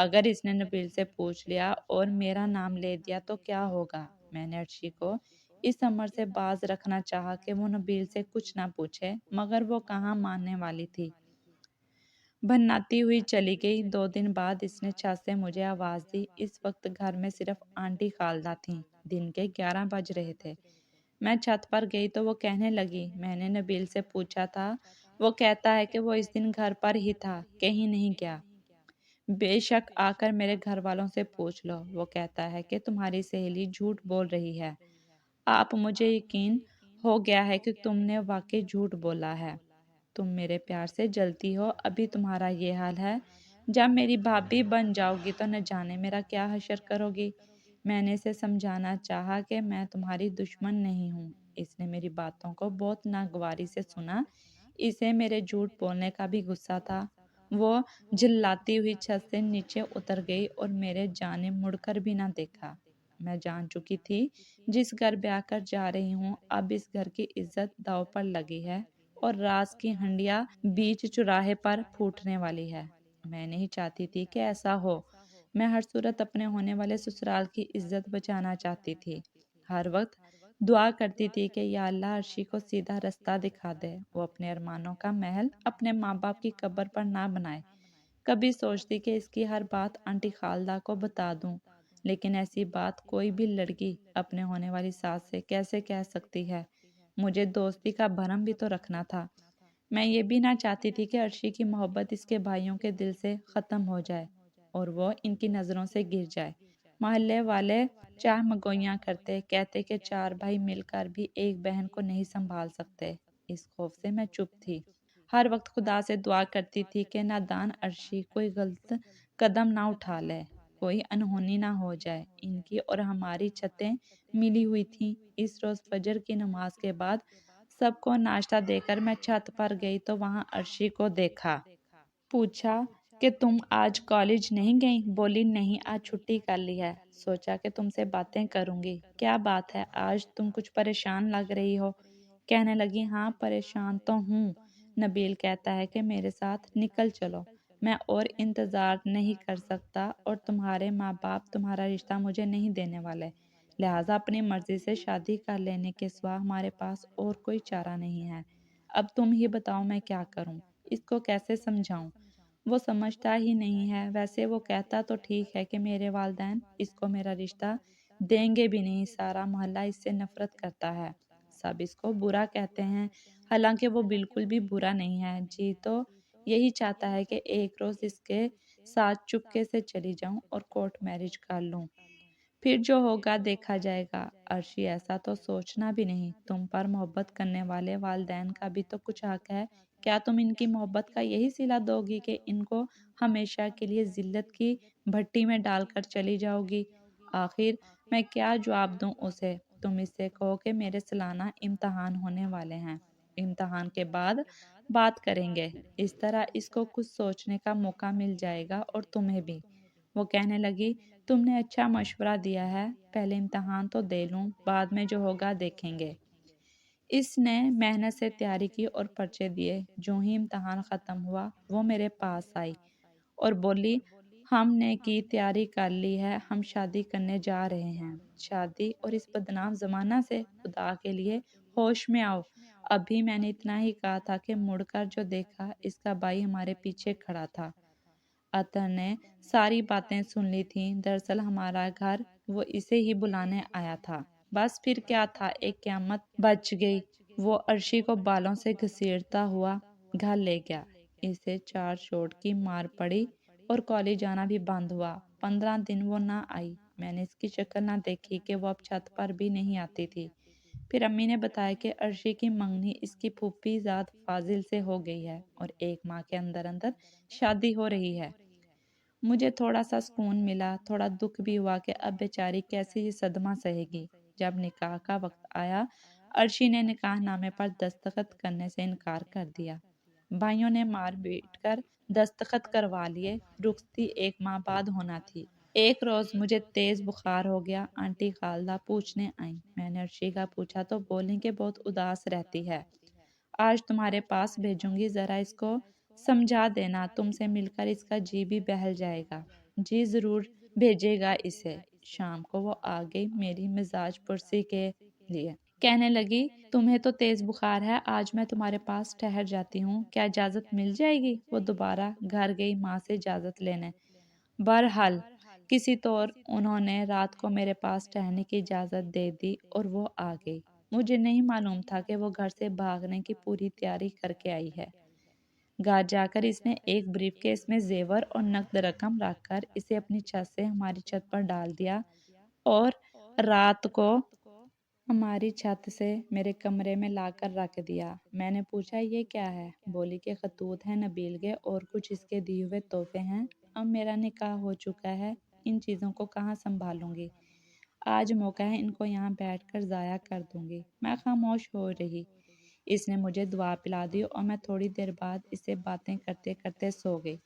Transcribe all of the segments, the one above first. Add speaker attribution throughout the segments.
Speaker 1: اگر اس نے نبیل سے پوچھ لیا اور میرا نام لے دیا تو کیا ہوگا؟ میں نے عرشی کو اس امر سے باز رکھنا چاہا کہ وہ نبیل سے کچھ نہ پوچھے، مگر وہ کہاں ماننے والی تھی۔ بھناتی ہوئی چلی گئی۔ 2 دن بعد اس نے چھت سے مجھے آواز دی۔ اس وقت گھر میں صرف آنٹی خالدہ تھیں۔ دن کے 11 بج رہے تھے۔ میں چھت پر گئی تو وہ کہنے لگی، میں نے نبیل سے پوچھا تھا، وہ کہتا ہے کہ وہ اس دن گھر پر ہی تھا، کہیں نہیں گیا۔ بے شک آ کر میرے گھر والوں سے پوچھ لو، وہ کہتا ہے کہ تمہاری سہیلی جھوٹ بول رہی ہے۔ آپ مجھے یقین ہو گیا ہے کہ تم نے واقعی جھوٹ بولا ہے۔ تم میرے پیار سے جلتی ہو، ابھی تمہارا یہ حال ہے، جب میری بھابھی بن جاؤ گی تو نہ جانے میرا کیا حشر کرو گی۔ میں نے اسے سمجھانا چاہا کہ میں تمہاری دشمن نہیں ہوں۔ اس نے میری باتوں کو بہت ناگواری سے سنا۔ اسے میرے جھوٹ بولنے کا بھی غصہ تھا۔ وہ جھلاتی ہوئی چھت سے نیچے اتر گئی اور میرے جانب مڑ کر بھی نہ دیکھا۔ میں جان چکی تھی جس گھر بیاہ کر جا رہی ہوں اب اس گھر کی عزت داؤ پر لگی ہے اور راز کی ہنڈیا بیچ چوراہے پر پھوٹنے والی ہے۔ میں نہیں چاہتی تھی کہ ایسا ہو۔ میں ہر صورت اپنے ہونے والے سسرال کی عزت بچانا چاہتی تھی۔ ہر وقت دعا کرتی تھی کہ یا اللہ عرشی کو سیدھا رستہ دکھا دے، وہ اپنے ارمانوں کا محل اپنے ماں باپ کی قبر پر نہ بنائے۔ کبھی سوچتی کہ اس کی ہر بات آنٹی خالدہ کو بتا دوں، لیکن ایسی بات کوئی بھی لڑکی اپنے ہونے والی ساس سے کیسے کہہ سکتی ہے؟ مجھے دوستی کا بھرم بھی تو رکھنا تھا۔ میں یہ بھی نہ چاہتی تھی کہ عرشی کی محبت اس کے بھائیوں کے دل سے ختم ہو جائے اور وہ ان کی نظروں سے گر جائے۔ محلے والے چاہ مگوئیاں کرتے، کہتے کہ 4 بھائی مل کر بھی ایک بہن کو نہیں سنبھال سکتے۔ اس خوف سے میں چپ تھی۔ ہر وقت خدا سے دعا کرتی تھی کہ نادان عرشی کوئی غلط قدم نہ اٹھا لے، کوئی انہونی نہ ہو جائے۔ ان کی اور ہماری چھتیں ملی ہوئی تھیں۔ اس روز فجر کی نماز کے بعد سب کو ناشتہ دے کر میں چھت پر گئی تو وہاں عرشی کو دیکھا۔ پوچھا کہ تم آج کالج نہیں گئی؟ بولی نہیں، آج چھٹی کر لی ہے، سوچا کہ تم سے باتیں کروں گی۔ کیا بات ہے، آج تم کچھ پریشان لگ رہی ہو؟ کہنے لگی، ہاں پریشان تو ہوں۔ نبیل کہتا ہے کہ میرے ساتھ نکل چلو، میں اور انتظار نہیں کر سکتا اور تمہارے ماں باپ تمہارا رشتہ مجھے نہیں دینے والے، لہٰذا اپنی مرضی سے شادی کر لینے کے سوا ہمارے پاس اور کوئی چارہ نہیں ہے۔ اب تم ہی بتاؤ میں کیا کروں، اس کو کیسے سمجھاؤں؟ وہ سمجھتا ہی نہیں ہے۔ ویسے وہ کہتا تو ٹھیک ہے کہ میرے والدین اس کو میرا رشتہ دیں گے بھی نہیں، سارا محلہ اس سے نفرت کرتا ہے، سب اس کو برا کہتے ہیں، حالانکہ وہ بالکل بھی برا نہیں ہے۔ جی تو یہی چاہتا ہے کہ ایک روز اس کے ساتھ چپکے سے چلی جاؤں اور کورٹ میرج کر لوں، پھر جو ہوگا دیکھا جائے گا۔ عرشی ایسا تو سوچنا بھی نہیں، تم پر محبت کرنے والے والدین کا بھی تو کچھ حق ہے۔ کیا تم ان کی محبت کا یہی صلہ دو گی کہ ان کو ہمیشہ کے لیے ذلت کی بھٹی میں ڈال کر چلی جاؤ گی؟ آخر میں کیا جواب دوں اسے؟ تم اس سے کہو کہ میرے سالانہ امتحان ہونے والے ہیں، امتحان کے بعد بات کریں گے، اس طرح اس کو کچھ سوچنے کا موقع مل جائے گا اور تمہیں بھی۔ وہ کہنے لگی، تم نے اچھا مشورہ دیا ہے، پہلے امتحان تو دے لوں، بعد میں جو ہوگا دیکھیں گے۔ اس نے محنت سے تیاری کی اور پرچے دیے۔ جو ہی امتحان ختم ہوا وہ میرے پاس آئی اور بولی، ہم نے کی تیاری کر لی ہے، ہم شادی کرنے جا رہے ہیں۔ شادی اور اس بدنام زمانہ سے؟ خدا کے لیے ہوش میں آؤ۔ ابھی میں نے اتنا ہی کہا تھا کہ مڑ کر جو دیکھا اس کا بھائی ہمارے پیچھے کھڑا تھا۔ عطر نے ساری باتیں سن لی تھیں، دراصل ہمارا گھر وہ اسے ہی بلانے آیا تھا۔ بس پھر کیا تھا، ایک قیامت بچ گئی۔ وہ عرشی کو بالوں سے گھسیٹتا ہوا گھر لے گیا۔ اسے 4 چوٹ کی مار پڑی اور کالج جانا بھی بند ہوا۔ 15 دن وہ نہ آئی۔ میں نے اس کی شکل نہ دیکھی کہ وہ اب چھت پر بھی نہیں آتی تھی۔ پھر امی نے بتایا کہ عرشی کی منگنی اس کی پھوپھی زاد فاضل سے ہو گئی ہے اور 1 ماہ کے اندر اندر شادی ہو رہی ہے۔ مجھے تھوڑا سا سکون ملا، تھوڑا دکھ بھی ہوا کہ اب بیچاری کیسے یہ صدمہ سہے گی۔ جب نکاح کا وقت آیا، عرشی نے نکاح نامے پر دستخط کرنے سے انکار کر دیا۔ بھائیوں نے مار پیٹ کر دستخط کروا لیے۔ رخصتی 1 ماہ بعد ہونا تھی۔ ایک روز مجھے تیز بخار ہو گیا۔ آنٹی خالدہ پوچھنے آئیں۔ میں نے عرشی کا پوچھا تو بولیں کہ بہت اداس رہتی ہے، آج تمہارے پاس بھیجوں گی، ذرا اس کو سمجھا دینا، تم سے مل کر اس کا جی بھی بہل جائے گا۔ جی ضرور بھیجے گا اسے۔ شام کو وہ آ گئی میری مزاج پرسی کے لیے، کہنے لگی تمہیں تو تیز بخار ہے، آج میں تمہارے پاس ٹھہر جاتی ہوں، کیا اجازت مل جائے گی؟ وہ دوبارہ گھر گئی ماں سے اجازت لینے۔ بہرحال کسی طور انہوں نے رات کو میرے پاس ٹہرنے کی اجازت دے دی اور وہ آ گئی۔ مجھے نہیں معلوم تھا کہ وہ گھر سے بھاگنے کی پوری تیاری کر کے آئی ہے۔ گھر جا کر اس نے ایک بریف کیس میں زیور اور نقد رقم رکھ کر اسے اپنی چھت سے ہماری چھت پر ڈال دیا اور رات کو ہماری چھت سے میرے کمرے میں لا کر رکھ دیا۔ میں نے پوچھا یہ کیا ہے؟ بولی کہ خطوط ہیں نبیل کے اور کچھ اس کے دیے ہوئے تحفے ہیں۔ اب میرا نکاح ہو چکا ہے، ان چیزوں کو کہاں سنبھالوں گی؟ آج موقع ہے، ان کو یہاں بیٹھ کر ضائع کر دوں گی۔ میں خاموش ہو رہی۔ اس نے مجھے دعا پلا دی اور میں تھوڑی دیر بعد اسے باتیں کرتے کرتے سو گئی۔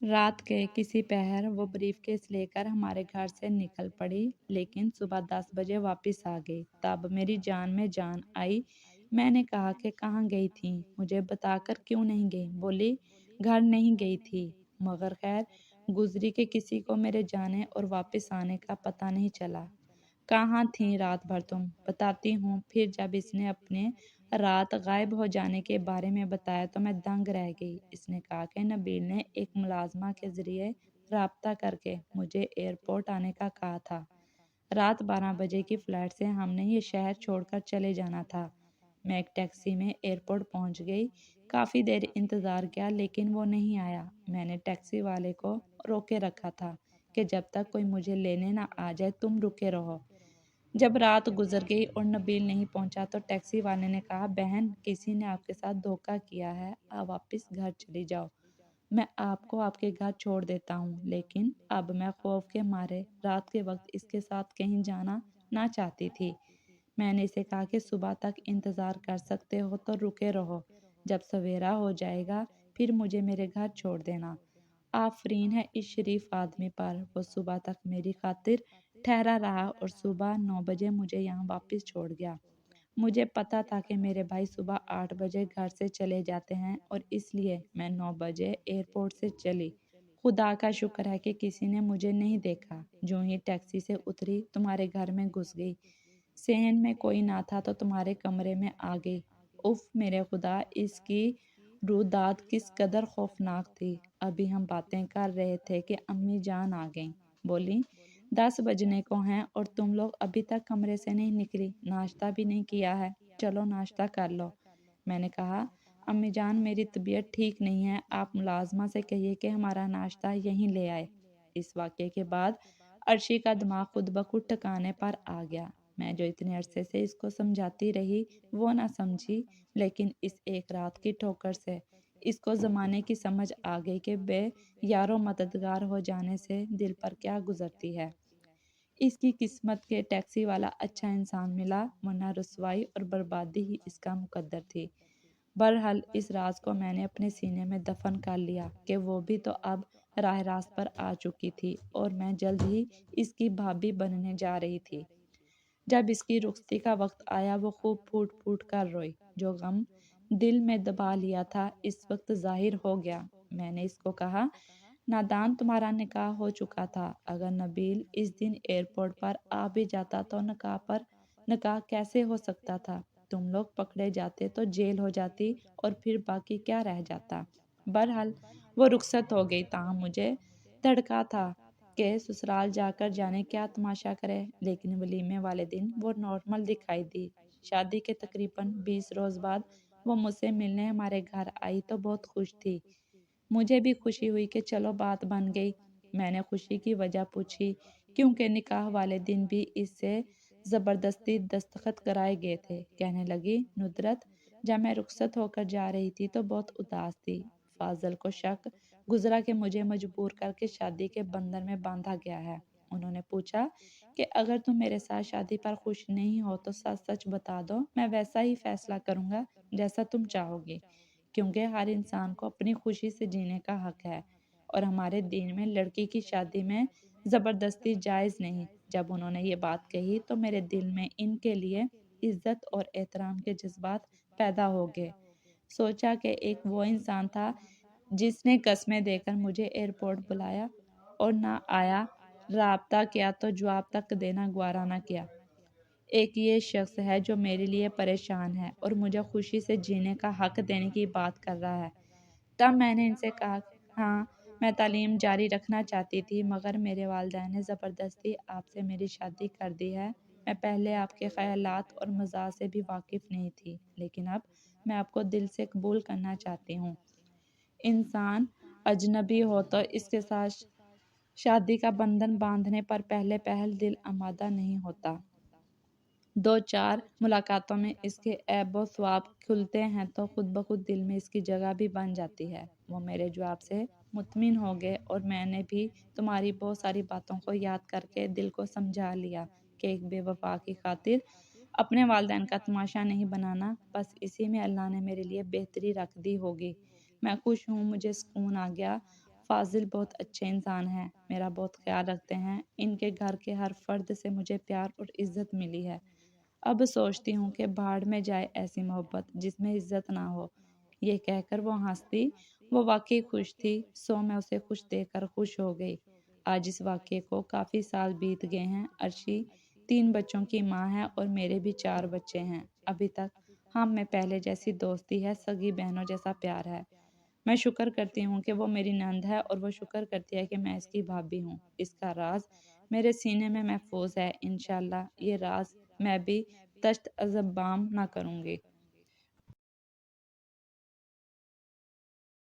Speaker 1: رات کے کسی پہر وہ بریف کیس لے کر ہمارے گھر سے نکل پڑی، لیکن صبح 10 بجے واپس آ گئی۔ تب میری جان میں جان آئی۔ میں نے کہا کہ کہاں گئی تھی، مجھے بتا کر کیوں نہیں گئی؟ بولی گھر نہیں گئی تھی، مگر خیر گزری کہ کسی کو میرے جانے اور واپس آنے کا پتہ نہیں چلا۔ کہاں تھیں رات بھر تم؟ بتاتی ہوں۔ پھر جب اس نے اپنے رات غائب ہو جانے کے بارے میں بتایا تو میں دنگ رہ گئی۔ اس نے کہا کہ نبیل نے ایک ملازمہ کے ذریعے رابطہ کر کے مجھے ایئرپورٹ آنے کا کہا تھا۔ رات 12 بجے کی فلائٹ سے ہم نے یہ شہر چھوڑ کر چلے جانا تھا۔ میں ایک ٹیکسی میں ایئرپورٹ پہنچ گئی۔ کافی دیر انتظار کیا لیکن وہ نہیں آیا۔ میں نے ٹیکسی والے کو روکے رکھا تھا کہ جب تک کوئی مجھے لینے نہ آ جائے تم رکے رہو۔ جب رات گزر گئی اور نبیل نہیں پہنچا تو ٹیکسی والے نے کہا بہن کسی نے آپ کے ساتھ دھوکہ کیا ہے، آپ واپس گھر چلی جاؤ۔ میں آپ کو آپ کے گھر چھوڑ دیتا ہوں، لیکن اب میں خوف کے مارے رات کے وقت اس کے ساتھ کہیں جانا نہ چاہتی تھی۔ میں نے اسے کہا کہ صبح تک انتظار کر سکتے ہو تو رکے رہو، جب سویرا ہو جائے گا پھر مجھے میرے گھر چھوڑ دینا۔ آفرین ہے اس شریف آدمی پر، وہ صبح تک میری خاطر ٹھہرا رہا اور صبح 9 بجے مجھے یہاں واپس چھوڑ گیا۔ مجھے پتا تھا کہ میرے بھائی صبح 8 بجے گھر سے چلے جاتے ہیں اور اس لیے میں 9 بجے ایئرپورٹ سے چلی۔ خدا کا شکر ہے کہ کسی نے مجھے نہیں دیکھا۔ جو ہی ٹیکسی سے اتری تمہارے گھر میں گھس گئی، صحن میں کوئی نہ تھا تو تمہارے کمرے میں آ گئی۔ اف میرے خدا، اس کی روداد کس قدر خوفناک تھی۔ ابھی ہم باتیں کر رہے تھے کہ امی جان آ گئیں۔ بولی 10 بجنے کو ہیں اور تم لوگ ابھی تک کمرے سے نہیں نکلی، ناشتہ بھی نہیں کیا ہے، چلو ناشتہ کر لو۔ میں نے کہا امی جان میری طبیعت ٹھیک نہیں ہے، آپ ملازمہ سے کہیے کہ ہمارا ناشتہ یہیں لے آئے۔ اس واقعے کے بعد عرشی کا دماغ خود بخود ٹھکانے پر آ گیا۔ میں جو اتنے عرصے سے اس کو سمجھاتی رہی وہ نہ سمجھی، لیکن اس ایک رات کی ٹھوکر سے اس کو زمانے کی سمجھ آ گئی کہ بے یارو مددگار ہو جانے سے دل پر کیا گزرتی ہے۔ اس کی قسمت کے ٹیکسی والا اچھا انسان ملا، ورنہ رسوائی اور بربادی ہی اس کا مقدر تھی۔ بہرحال اس راز کو میں نے اپنے سینے میں دفن کر لیا کہ وہ بھی تو اب راہ راست پر آ چکی تھی اور میں جلد ہی اس کی بھابھی بننے جا رہی تھی۔ جب اس کی رخصتی کا وقت آیا وہ خوب پھوٹ پھوٹ کر روئی۔ جو غم دل میں دبا لیا تھا اس وقت ظاہر ہو گیا۔ میں نے اس کو کہا نادان، تمہارا نکاح ہو چکا تھا، اگر نبیل اس دن ایئرپورٹ پر آ بھی جاتا تو نکاح کیسے ہو سکتا تھا؟ تم لوگ پکڑے جاتے تو جیل ہو جاتی اور پھر باقی کیا رہ جاتا؟ بہرحال وہ رخصت ہو گئی، تاہم مجھے دھڑکا تھا کہ سسرال جا کر جانے کیا تماشا کرے، لیکن ولیمے والے دن وہ نارمل دکھائی دی۔ شادی کے تقریباً 20 روز بعد وہ مجھ سے ملنے ہمارے گھر آئی تو بہت خوش تھی۔ مجھے بھی خوشی ہوئی کہ چلو بات بن گئی۔ میں نے خوشی کی وجہ پوچھی، کیونکہ نکاح والے دن بھی اس سے زبردستی دستخط کرائے گئے تھے۔ کہنے لگی ندرت جب میں رخصت ہو کر جا رہی تھی تو بہت اداس تھی۔ فاضل کو شک گزرا کہ مجھے مجبور کر کے شادی کے بندھن میں باندھا گیا ہے۔ انہوں نے پوچھا کہ اگر تم میرے ساتھ شادی پر خوش نہیں ہو تو سچ سچ بتا دو، میں ویسا ہی فیصلہ کروں گا جیسا تم چاہو گی، کیونکہ ہر انسان کو اپنی خوشی سے جینے کا حق ہے اور ہمارے دین میں لڑکی کی شادی میں زبردستی جائز نہیں۔ جب انہوں نے یہ بات کہی تو میرے دل میں ان کے لیے عزت اور احترام کے جذبات پیدا ہو گئے۔ سوچا کہ ایک وہ انسان تھا جس نے قسمیں دے کر مجھے ایئرپورٹ بلایا اور نہ آیا، رابطہ کیا تو جواب تک دینا گوارا نہ کیا۔ ایک یہ شخص ہے جو میرے لیے پریشان ہے اور مجھے خوشی سے جینے کا حق دینے کی بات کر رہا ہے۔ تب میں نے ان سے کہا، ہاں میں تعلیم جاری رکھنا چاہتی تھی، مگر میرے والدین نے زبردستی آپ سے میری شادی کر دی ہے۔ میں پہلے آپ کے خیالات اور مزاج سے بھی واقف نہیں تھی، لیکن اب میں آپ کو دل سے قبول کرنا چاہتی ہوں۔ انسان اجنبی ہو تو اس کے ساتھ شادی کا بندھن باندھنے پر پہلے پہل دل آمادہ نہیں ہوتا۔ 2-4 ملاقاتوں میں اس کے عیب و ثواب کھلتے ہیں تو خود بخود دل میں اس کی جگہ بھی بن جاتی ہے۔ وہ میرے جواب سے مطمئن ہو گئے اور میں نے بھی تمہاری بہت ساری باتوں کو یاد کر کے دل کو سمجھا لیا کہ ایک بے وفا کی خاطر اپنے والدین کا تماشا نہیں بنانا، بس اسی میں اللہ نے میرے لیے بہتری رکھ دی ہوگی۔ میں خوش ہوں، مجھے سکون آ گیا۔ فاضل بہت اچھے انسان ہیں، میرا بہت خیال رکھتے ہیں، ان کے گھر کے ہر فرد سے مجھے پیار اور عزت ملی ہے۔ اب سوچتی ہوں کہ بھاڑ میں جائے ایسی محبت جس میں عزت نہ ہو۔ یہ کہہ کر وہ ہنسی۔ وہ واقعی خوش تھی، سو میں اسے خوش دیکھ کر خوش ہو گئی۔ آج اس واقعے کو کافی سال بیت گئے ہیں۔ عرشی 3 بچوں کی ماں ہے اور میرے بھی 4 بچے ہیں۔ ابھی تک ہم میں پہلے جیسی دوستی ہے، سگی بہنوں جیسا پیار ہے۔ میں شکر کرتی ہوں کہ وہ میری نند ہے اور وہ شکر کرتی ہے کہ میں اس کی بھابھی ہوں۔ اس کا راز میرے سینے میں محفوظ ہے، انشاءاللہ یہ راز میں بھی تشت ازبام نہ کروں گی۔